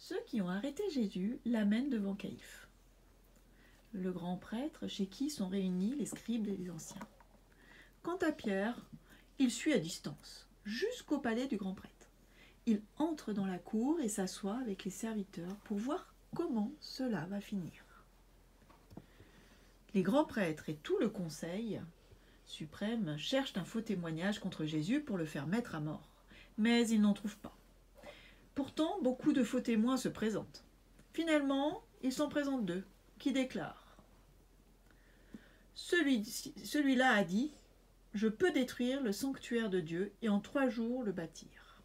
Ceux qui ont arrêté Jésus l'amènent devant Caïphe, le grand prêtre chez qui sont réunis les scribes et les anciens. Quant à Pierre, il suit à distance, jusqu'au palais du grand prêtre. Il entre dans la cour et s'assoit avec les serviteurs pour voir comment cela va finir. Les grands prêtres et tout le conseil suprême cherchent un faux témoignage contre Jésus pour le faire mettre à mort, mais ils n'en trouvent pas. Pourtant, beaucoup de faux témoins se présentent. Finalement, il s'en présente deux, qui déclarent « Celui-là a dit « Je peux détruire le sanctuaire de Dieu et en 3 jours le bâtir. »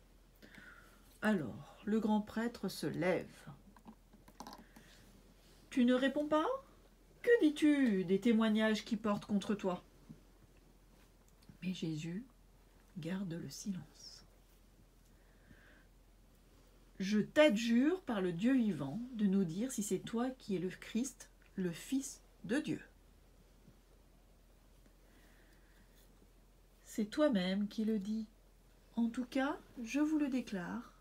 Alors, le grand prêtre se lève. « Tu ne réponds pas ? Que dis-tu des témoignages qui portent contre toi ?» Mais Jésus garde le silence. « Je t'adjure par le Dieu vivant de nous dire si c'est toi qui es le Christ, le Fils de Dieu. » C'est toi-même qui le dis. En tout cas, je vous le déclare.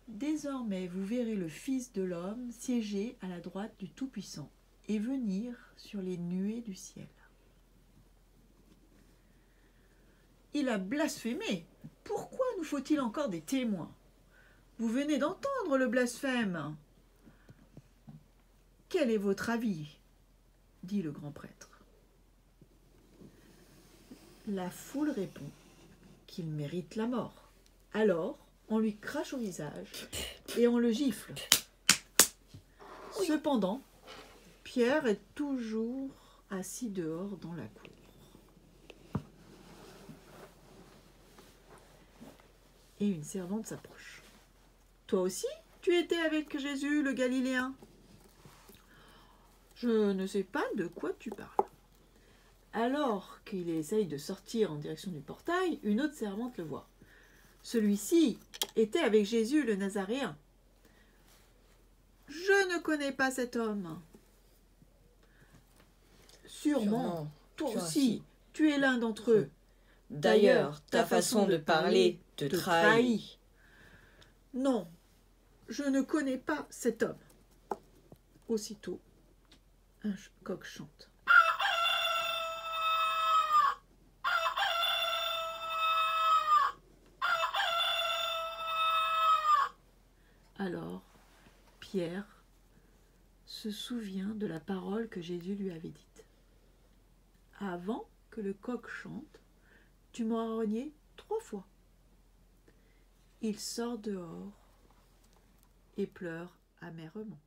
Désormais, vous verrez le Fils de l'homme siéger à la droite du Tout-Puissant et venir sur les nuées du ciel. Il a blasphémé. Pourquoi nous faut-il encore des témoins? Vous venez d'entendre le blasphème. Quel est votre avis? Dit le grand prêtre. La foule répond qu'il mérite la mort. Alors, on lui crache au visage et on le gifle. Cependant, Pierre est toujours assis dehors dans la cour. Et une servante s'approche. « Toi aussi, tu étais avec Jésus le Galiléen ?»« Je ne sais pas de quoi tu parles. » Alors qu'il essaye de sortir en direction du portail, une autre servante le voit. Celui-ci était avec Jésus le Nazaréen. « Je ne connais pas cet homme. »« Sûrement, toi aussi, tu es l'un d'entre eux. D'ailleurs, ta façon de parler te trahit. »« Non, je ne connais pas cet homme. » Aussitôt, un coq chante. Alors, Pierre se souvient de la parole que Jésus lui avait dite. « Avant que le coq chante, tu m'auras renié 3 fois. » Il sort dehors et pleure amèrement.